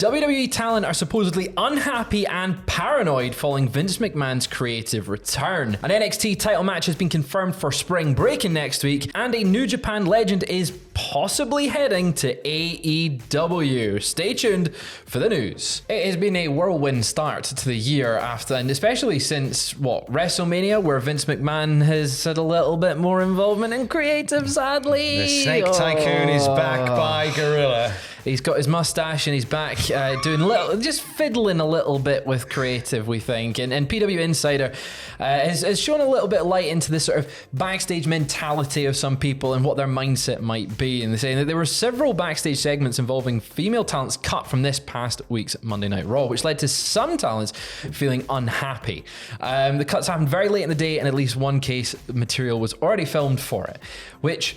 WWE talent are supposedly unhappy and paranoid following Vince McMahon's creative return. An NXT title match has been confirmed for Spring Breakin next week, and a New Japan legend is possibly heading to AEW. Stay tuned for the news. It has been a whirlwind start to the year after, and especially since, WrestleMania, where Vince McMahon has had a little bit more involvement in creative, sadly. The Snake Tycoon is back by Gorilla. He's got his mustache and he's back just fiddling a little bit with creative, we think. And PW Insider has shown a little bit of light into this sort of backstage mentality of some people and what their mindset might be. And they're saying that there were several backstage segments involving female talents cut from this past week's Monday Night Raw, which led to some talents feeling unhappy. The cuts happened very late in the day, and at least one case material was already filmed for it, which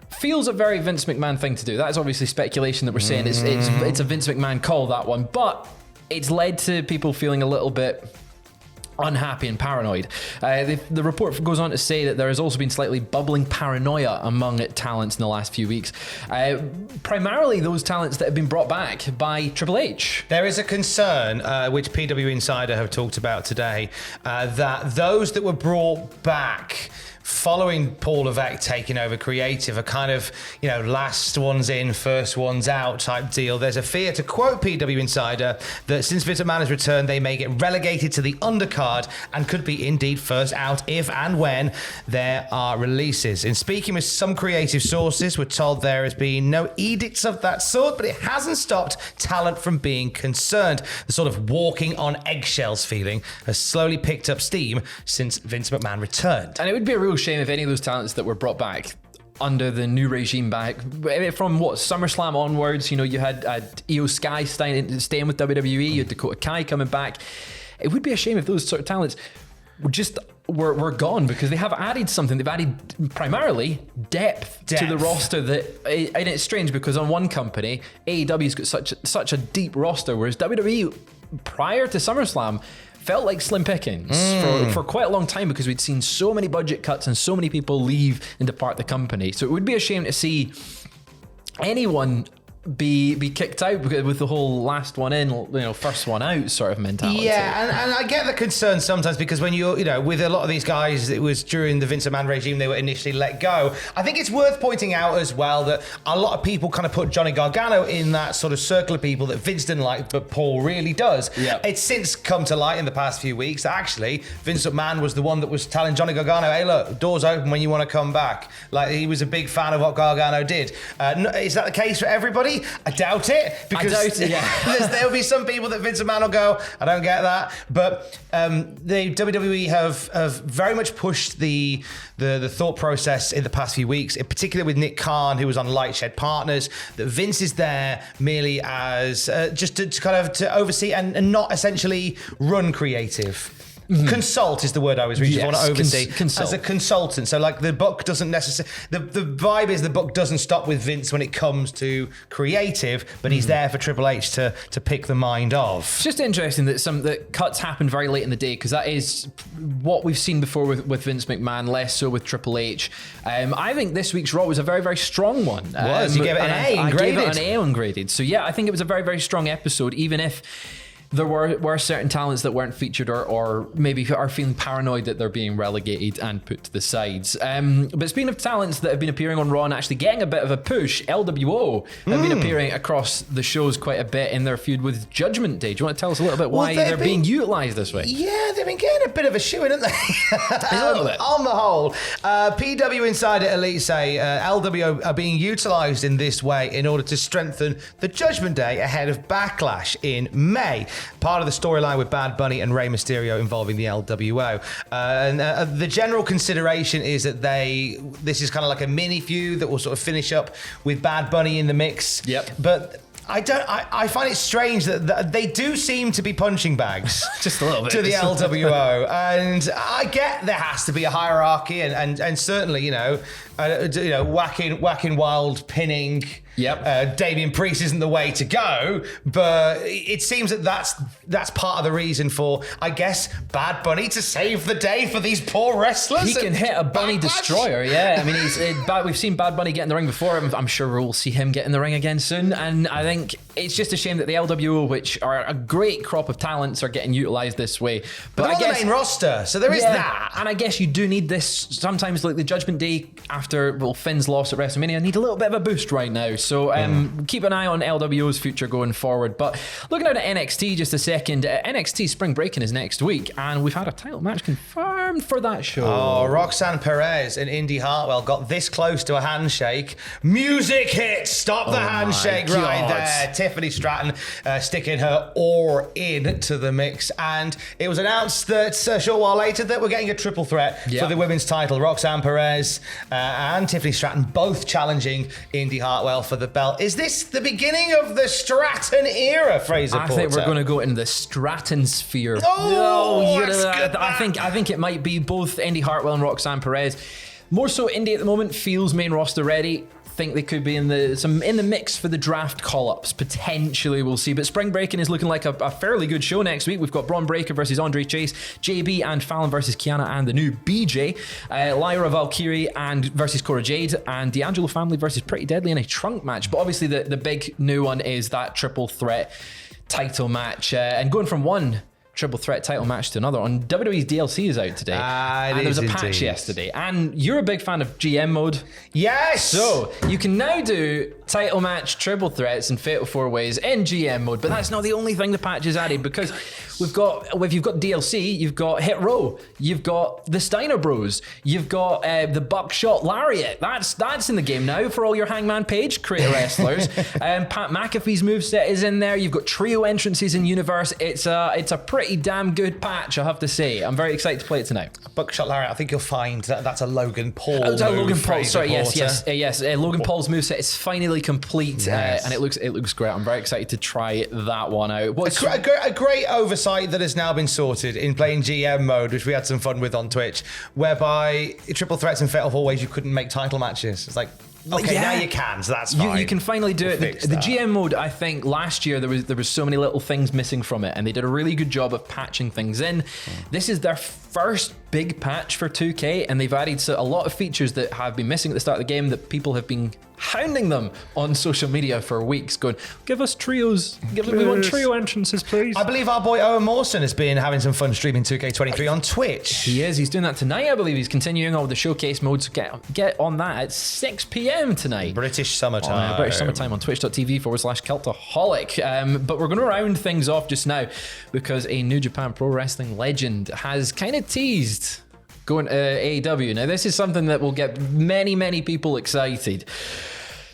feels a very Vince McMahon thing to do. That's obviously speculation that we're saying it's a Vince McMahon call, that one, but it's led to people feeling a little bit unhappy and paranoid. The report goes on to say that there has also been slightly bubbling paranoia among talents in the last few weeks. Primarily those talents that have been brought back by Triple H. There is a concern, which PW Insider have talked about today, that those that were brought back following Paul Levesque taking over creative, a kind of, last ones in, first ones out type deal. There's a fear, to quote PW Insider, that since Vince McMahon has returned, they may get relegated to the undercard and could be indeed first out if and when there are releases. In speaking with some creative sources, we're told there has been no edicts of that sort, but it hasn't stopped talent from being concerned. The sort of walking on eggshells feeling has slowly picked up steam since Vince McMahon returned. And it would be a real shame if any of those talents that were brought back under the new regime back from SummerSlam onwards, you had Io Sky staying with WWE, you had Dakota Kai coming back. It would be a shame if those sort of talents were gone, because they have added something. They've added primarily depth to the roster and it's strange because on one company, AEW's got such a deep roster, whereas WWE prior to SummerSlam felt like slim pickings for quite a long time, because we'd seen so many budget cuts and so many people leave and depart the company. So it would be a shame to see anyone be kicked out with the whole last one in, first one out sort of mentality. Yeah, and I get the concern sometimes, because when you're, with a lot of these guys, it was during the Vince McMahon regime they were initially let go. I think it's worth pointing out as well that a lot of people kind of put Johnny Gargano in that sort of circle of people that Vince didn't like, but Paul really does. Yep. It's since come to light in the past few weeks that actually Vince McMahon was the one that was telling Johnny Gargano, hey, look, doors open when you want to come back. Like, he was a big fan of what Gargano did. Is that the case for everybody? I doubt it, because there'll be some people that Vince McMahon will go, I don't get that. But the WWE have very much pushed the thought process in the past few weeks, in particular with Nick Khan, who was on Lightshed Partners, that Vince is there merely as just to oversee and not essentially run creative. Mm-hmm. Consult is the word I was reaching for, not oversee. As a consultant. So like the book doesn't necessarily, the vibe is the book doesn't stop with Vince when it comes to creative, but he's there for Triple H to pick the mind of. It's just interesting that cuts happened very late in the day, because that is what we've seen before with Vince McMahon, less so with Triple H. I think this week's Raw was a very, very strong one. You gave it an A ungraded. I gave it an A ungraded. So yeah, I think it was a very, very strong episode, even if there were certain talents that weren't featured or maybe are feeling paranoid that they're being relegated and put to the sides. But speaking of talents that have been appearing on Raw and actually getting a bit of a push, LWO have been appearing across the shows quite a bit in their feud with Judgment Day. Do you want to tell us a little bit why they're being utilised this way? Yeah, they've been getting a bit of a shoe in, haven't they? A little bit. On the whole, PW Insider Elite say LWO are being utilised in this way in order to strengthen the Judgment Day ahead of Backlash in May. Part of the storyline with Bad Bunny and Rey Mysterio involving the LWO. The general consideration is that this is kind of like a mini feud that will sort of finish up with Bad Bunny in the mix. Yep. But I find it strange that they do seem to be punching bags just a little bit to the LWO, and I get there has to be a hierarchy, and certainly whacking wild pinning. Yep. Damian Priest isn't the way to go, but it seems that's part of the reason for, I guess, Bad Bunny to save the day for these poor wrestlers. He can hit a bunny destroyer, yeah. I mean, we've seen Bad Bunny get in the ring before. I'm sure we'll see him get in the ring again soon, and I think it's just a shame that the LWO, which are a great crop of talents, are getting utilized this way. But I guess, the main roster, so there is that. And I guess you do need this sometimes, like the Judgment Day after Finn's loss at WrestleMania, need a little bit of a boost right now. So keep an eye on LWO's future going forward. But looking out at NXT just a second, NXT Spring Breakin is next week, and we've had a title match confirmed for that show. Oh, Roxanne Perez and Indy Hartwell got this close to a handshake. Music hit! Stop the handshake right there. Tiffany Stratton sticking her oar into the mix. And it was announced that a short while later that we're getting a triple threat for the women's title. Roxanne Perez and Tiffany Stratton both challenging Indy Hartwell for the belt. Is this the beginning of the Stratton era, Fraser Porter? I think we're going to go in the Stratton sphere. I think it might be both Indy Hartwell and Roxanne Perez. More so, Indy at the moment feels main roster ready. Think they could be in the mix for the draft call-ups. Potentially, we'll see. But Spring Breakin is looking like a fairly good show next week. We've got Braun Breaker versus Andre Chase, JB and Fallon versus Kiana and the new BJ, Lyra Valkyrie versus Cora Jade, and D'Angelo Family versus Pretty Deadly in a trunk match. But obviously, the big new one is that triple threat title match, and going from one triple threat title match to another on WWE's DLC is out today. And there was a patch yesterday. And you're a big fan of GM mode. Yes! So you can now do title match, triple threats, and fatal four ways in GM mode. But that's not the only thing the patch has added, because if you've got DLC, you've got Hit Row, you've got the Steiner Bros, you've got the Buckshot Lariat. That's in the game now for all your Hangman Page creator wrestlers. Pat McAfee's moveset is in there. You've got trio entrances in Universe. It's a pretty damn good patch, I have to say. I'm very excited to play it tonight. Buckshot Lariat, I think you'll find that's a Logan Paul. Oh, Logan Paul. Sorry, yes. Logan Paul's moveset is finally complete, and it looks great. I'm very excited to try that one out. A great oversight that has now been sorted in playing GM mode, which we had some fun with on Twitch, whereby triple threats and fatal four ways you couldn't make title matches. It's like, okay, now you can, so that's fine. You can finally do it. The GM mode, I think last year there was so many little things missing from it, and they did a really good job of patching things in. This is their first big patch for 2K, and they've added a lot of features that have been missing at the start of the game that people have been hounding them on social media for weeks, going, give us trios. We want trio entrances, please. I believe our boy Owen Mawson has been having some fun streaming 2K23 on Twitch. He is. He's doing that tonight, I believe. He's continuing all the showcase modes. Get on that at 6 p.m. tonight. British summertime. British summertime on twitch.tv/Cultaholic. But we're going to round things off just now because a New Japan Pro Wrestling legend has kind of teased going to AEW. Now, this is something that will get many, many people excited.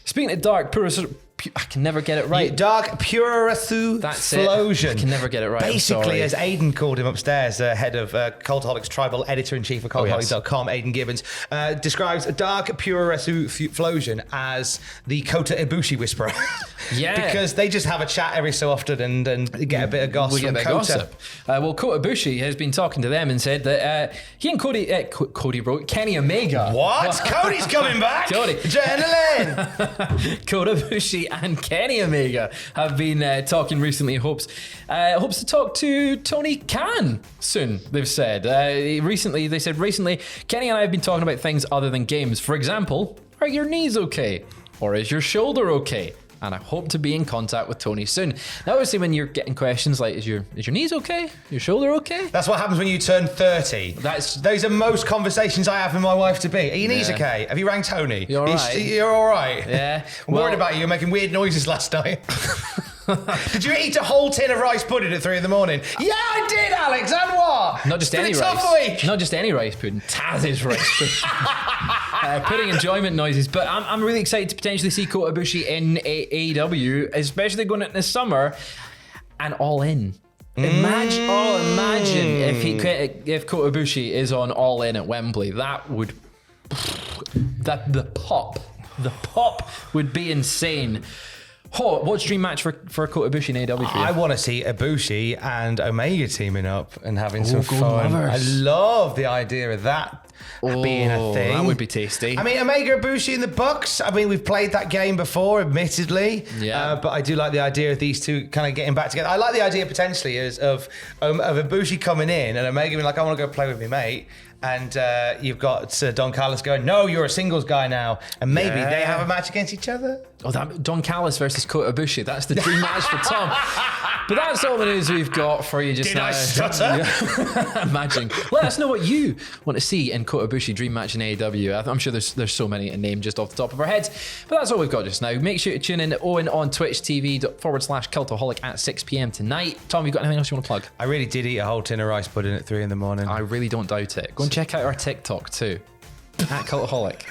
Speaking of Dark Purasu, I can never get it right. Dark Purasu Explosion. I can never get it right. Basically, as Aidan called him upstairs, head of Cultaholic's tribal editor-in-chief of Cultaholic.com, Aidan Gibbons, describes Dark Purasu Explosion as the Kota Ibushi whisperer. Yeah. Because they just have a chat every so often and get a bit of gossip. We get a bit of gossip. Well, Kota Ibushi has been talking to them and said that he and Cody wrote Kenny Omega. What? Cody's coming back? Cody. Journaling. Kota Ibushi and Kenny Omega have been talking recently. Hopes to talk to Tony Khan soon, they've said. Recently, Kenny and I have been talking about things other than games. For example, are your knees okay? Or is your shoulder okay? And I hope to be in contact with Tony soon. Now, obviously, when you're getting questions like, is your knees okay? Your shoulder okay? That's what happens when you turn 30. Those are most conversations I have with my wife to be. Are your knees okay? Have you rang Tony? You're all right. You're all right? Yeah. I'm worried about you. You're making weird noises last night. Did you eat a whole tin of rice pudding at 3 a.m? Yeah, I did, Alex. And what? Not just any rice. Not just any rice pudding. Taz's rice pudding. Pudding enjoyment noises. But I'm really excited to potentially see Kota Ibushi in AEW, especially going into the summer and All In. Imagine if Kota Ibushi is on All In at Wembley. The pop would be insane. What's dream match for Kota Ibushi in AEW for you? I want to see Ibushi and Omega teaming up and having some fun. Lovers. I love the idea of that. being a thing. That would be tasty. I mean, Omega Ibushi and the Bucks. I mean, we've played that game before, admittedly. Yeah. But I do like the idea of these two kind of getting back together. I like the idea potentially of Ibushi coming in and Omega being like, I want to go play with me, mate. And you've got Don Callis going, no, you're a singles guy now. And maybe they have a match against each other. Oh, Don Callis versus Kota Ibushi. That's the dream match for Tom. But that's all the news we've got for you just now. Did I stutter? Imagine. Let us know what you want to see in Kota Ibushi dream match in AEW. I'm sure there's so many to name just off the top of our heads. But that's all we've got just now. Make sure to tune in to Owen on Twitch TV.com/Cultaholic at 6 p.m. tonight. Tom, you got anything else you want to plug? I really did eat a whole tin of rice pudding at 3 in the morning. I really don't doubt it. Go and check out our TikTok too. At Cultaholic.